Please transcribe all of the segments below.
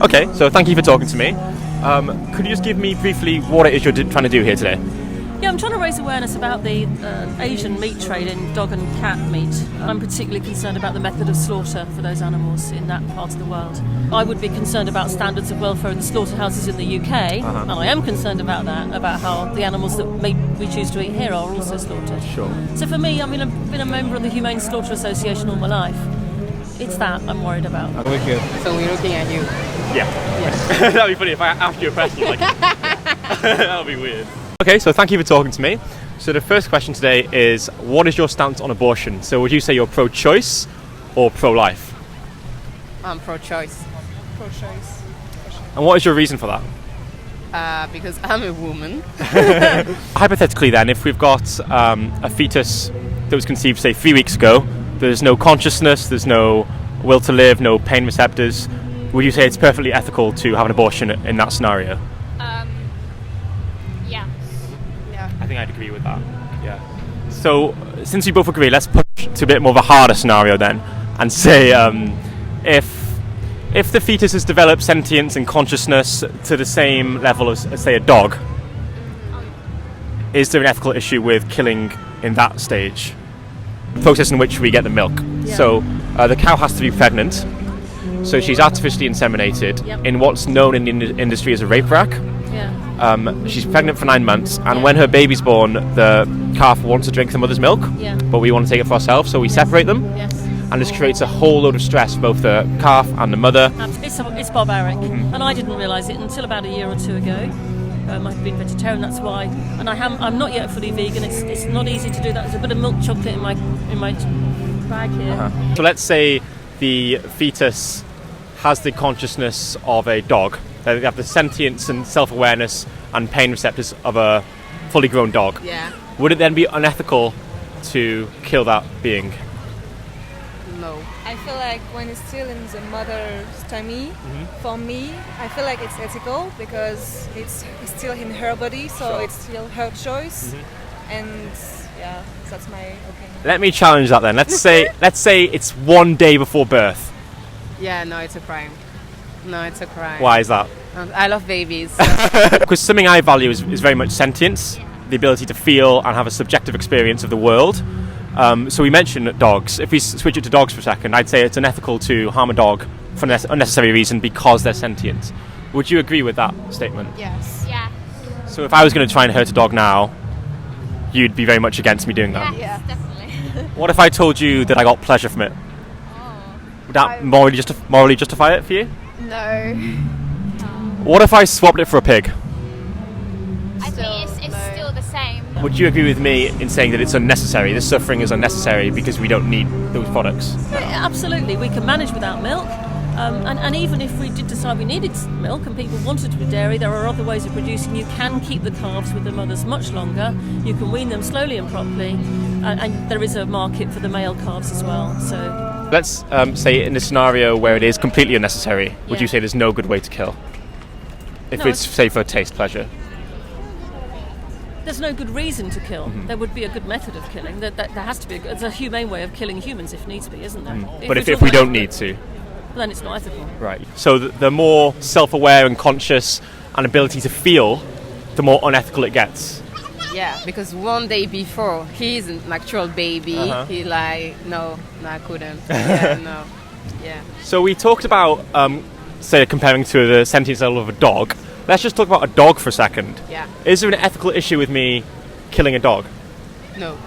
Okay, so thank you for talking to me. Could you just give me briefly what it is you're trying to do here today? Yeah, I'm trying to raise awareness about the Asian meat trade in dog and cat meat. I'm particularly concerned about the method of slaughter for those animals in that part of the world. I would be concerned about standards of welfare in the slaughterhouses in the UK, and I am concerned about that, about how the animals that we choose to eat here are also slaughtered. Sure. So for me, I've been a member of the Humane Slaughter Association all my life. It's that I'm worried about. So we're looking at you. Yeah. That'd be funny if I asked you a question like that would be weird. Okay, so thank you for talking to me. So the first question today is, what is your stance on abortion? So would you say you're pro-choice or pro-life? I'm pro-choice. Pro-choice. And what is your reason for that? Because I'm a woman. Hypothetically then, if we've got a fetus that was conceived, say, 3 weeks ago, there's no consciousness, there's no will to live, no pain receptors, would you say it's perfectly ethical to have an abortion in that scenario? Yeah. I think I'd agree with that. Yeah. So, since we both agree, let's push to a bit more of a harder scenario then, and say if the fetus has developed sentience and consciousness to the same level as say, a dog, is there an ethical issue with killing in that stage? The process in which we get the milk. Yeah. So, the cow has to be pregnant, so she's artificially inseminated in what's known in the industry as a rape rack. Yeah. She's pregnant for 9 months, and when her baby's born, the calf wants to drink the mother's milk, but we want to take it for ourselves, so we separate them, and this creates a whole load of stress for both the calf and the mother. It's barbaric, and I didn't realise it until about a year or two ago. I've been vegetarian, that's why, and I'm not yet fully vegan. It's not easy to do that. There's a bit of milk chocolate in my bag here. So let's say the fetus has the consciousness of a dog. They have the sentience and self-awareness and pain receptors of a fully grown dog. Yeah. Would it then be unethical to kill that being? No. I feel like when it's still in the mother's tummy, for me, I feel like it's ethical because it's still in her body, so it's still her choice. And yeah, that's my opinion. Let me challenge that then. Let's say it's 1 day before birth. Yeah, no, it's a crime. No, it's a crime. Why is that? I love babies. Because something I value is very much sentience, the ability to feel and have a subjective experience of the world. So we mentioned dogs. If we switch it to dogs for a second, I'd say it's unethical to harm a dog for an unnecessary reason because they're sentient. Would you agree with that statement? Yes. Yeah. So if I was going to try and hurt a dog now, you'd be very much against me doing that? Yes, definitely. What if I told you that I got pleasure from it? Would that morally justify it for you? No. What if I swapped it for a pig? I think it's still the same. Would you agree with me in saying that it's unnecessary? This suffering is unnecessary because we don't need those products? Absolutely, we can manage without milk. And even if we did decide we needed milk and people wanted to be dairy, there are other ways of producing. You can keep the calves with the mothers much longer. You can wean them slowly and properly. And there is a market for the male calves as well. So let's say in a scenario where it is completely unnecessary, would you say there's no good way to kill? If it's, say, for taste pleasure? there's no good reason to kill. There would be a good method of killing. There has to be. It's a humane way of killing humans if needs be, isn't there? But if we don't need to, then it's not ethical. Right. So the more self-aware and conscious and ability to feel, the more unethical it gets. Yeah, because one day before he's an actual baby, he like no, I couldn't. Yeah, no, yeah. So we talked about say comparing to the sentience level of a dog. Let's just talk about a dog for a second. Yeah. Is there an ethical issue with me killing a dog? No.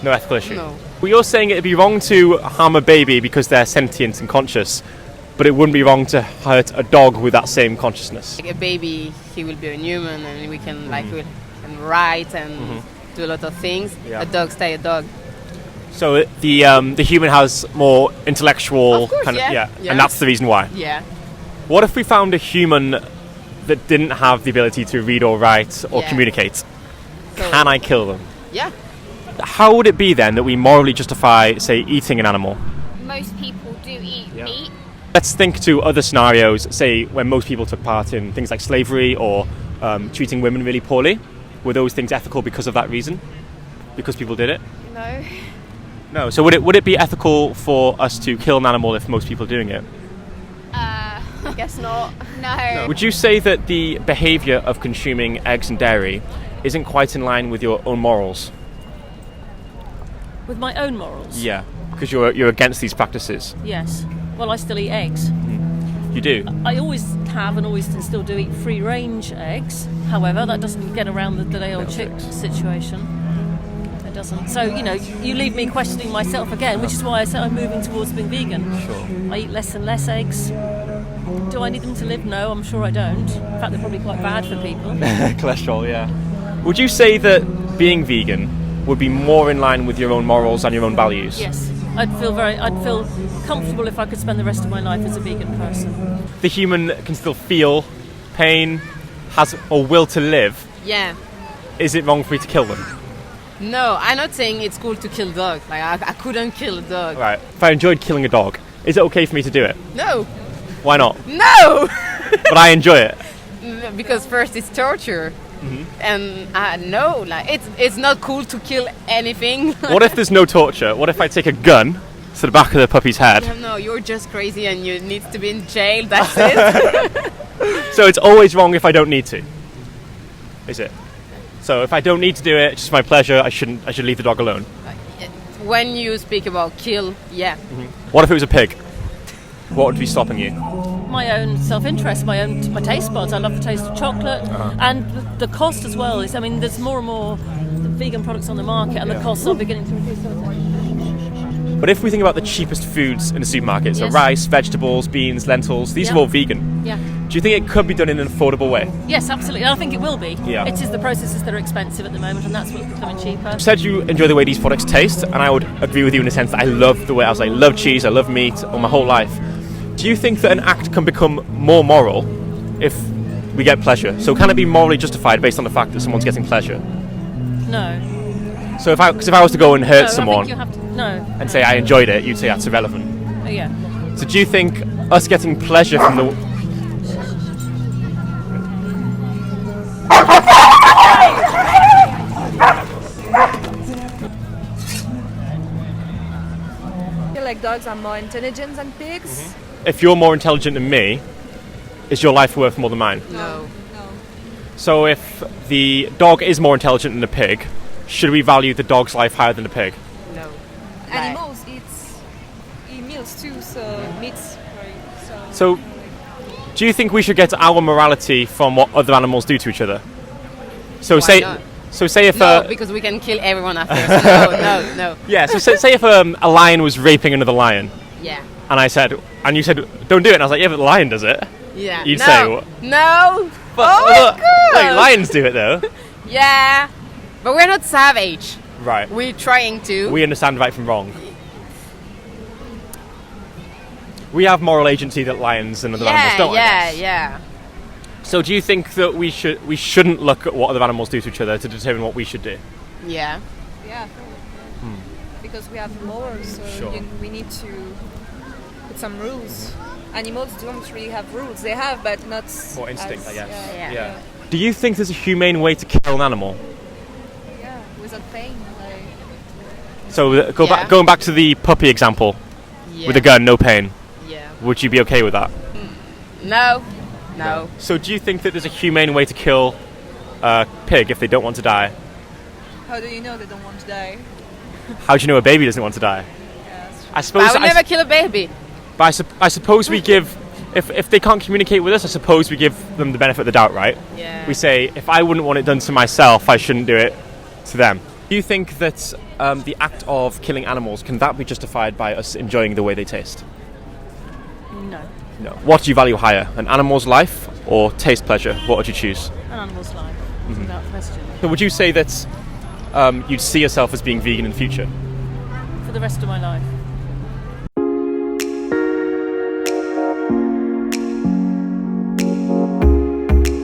No ethical issue? No. Well, you're saying it'd be wrong to harm a baby because they're sentient and conscious, but it wouldn't be wrong to hurt a dog with that same consciousness. Like a baby, he will be a human, and we can we can write and do a lot of things. Yeah. A dog stay a dog. So the human has more intellectual Of course, kind of yeah. and that's the reason why. Yeah. What if we found a human that didn't have the ability to read or write or communicate? So, Can I kill them? Yeah. How would it be then that we morally justify, say, eating an animal? Most people do eat meat. Let's think to other scenarios, say when most people took part in things like slavery or treating women really poorly. Were those things ethical because of that reason? Because people did it? No. No. So would it be ethical for us to kill an animal if most people are doing it? I guess not. No. Would you say that the behaviour of consuming eggs and dairy isn't quite in line with your own morals? With my own morals? Yeah, because you're against these practices. Yes. Well, I still eat eggs. You do? I always have and always still do eat free-range eggs. However, that doesn't get around the day-old chick situation. It doesn't. So, you leave me questioning myself again, which is why I said I'm moving towards being vegan. Sure. I eat less and less eggs. Do I need them to live? No, I'm sure I don't. In fact, they're probably quite bad for people. Cholesterol, yeah. Would you say that being vegan would be more in line with your own morals and your own values? Yes. I'd feel comfortable if I could spend the rest of my life as a vegan person. The human can still feel pain, has a will to live. Yeah. Is it wrong for me to kill them? No, I'm not saying it's cool to kill dogs. Like, I couldn't kill a dog. Right. If I enjoyed killing a dog, is it okay for me to do it? No. Why not? No! But I enjoy it. Because first it's torture. And no, like it's not cool to kill anything. What if there's no torture? What if I take a gun to the back of the puppy's head? No, you're just crazy and you need to be in jail, that's it. So it's always wrong if I don't need to? Is it? So if I don't need to do it, it's just my pleasure, I should leave the dog alone? When you speak about kill, yeah. What if it was a pig? What would be stopping you? My own self-interest, my taste buds. I love the taste of chocolate, and the cost as well. There's more and more vegan products on the market, and the costs are beginning to increase. But if we think about the cheapest foods in the supermarket, so Yes. rice, vegetables, beans, lentils, these are all vegan. Yeah. Do you think it could be done in an affordable way? Yes, absolutely. I think it will be. Yeah. It is the processes that are expensive at the moment, and that's what's becoming cheaper. You said you enjoy the way these products taste, and I would agree with you in the sense that I love the way I love cheese, I love meat, all my whole life. Do you think that an act can become more moral if we get pleasure? So can it be morally justified based on the fact that someone's getting pleasure? No. So if I was to go and hurt No, someone I think you have to, no. and say I enjoyed it, you'd say that's irrelevant. Yeah. So do you think us getting pleasure from the... I feel like dogs are more intelligent than pigs. If you're more intelligent than me, is your life worth more than mine? No. So if the dog is more intelligent than the pig, should we value the dog's life higher than the pig? No. Animals eat meals too, so meats. So do you think we should get our morality from what other animals do to each other? So Why not? say if No, because we can kill everyone after. So no. yeah, so say if a lion was raping another lion, Yeah. and you said don't do it, and I was like, yeah, but the lion does it. Yeah. You'd no. say what? No. But Oh my look, God. wait, lions do it though. Yeah. But we're not savage. Right. We're trying to. We understand right from wrong. We have moral agency that lions and other animals don't. I guess. Yeah. So do you think that we shouldn't look at what other animals do to each other to determine what we should do? Yeah. Yeah, because we have morals, so Sure. we need to put some rules. Animals don't really have rules. They have, but not More instinct, as- I guess. Yeah. Do you think there's a humane way to kill an animal? Yeah, without pain. So Yeah. going back to the puppy example, Yeah. with a gun, no pain. Yeah. Would you be okay with that? No. So do you think that there's a humane way to kill a pig if they don't want to die? How do you know they don't want to die? How do you know a baby doesn't want to die? I suppose. I would never kill a baby. But I suppose we give, if they can't communicate with us, I suppose we give them the benefit of the doubt, right? Yeah. We say, if I wouldn't want it done to myself, I shouldn't do it to them. Do you think that the act of killing animals, can that be justified by us enjoying the way they taste? No. No. What do you value higher, an animal's life or taste pleasure? What would you choose? An animal's life, without question. So would you say that you'd see yourself as being vegan in the future? For the rest of my life.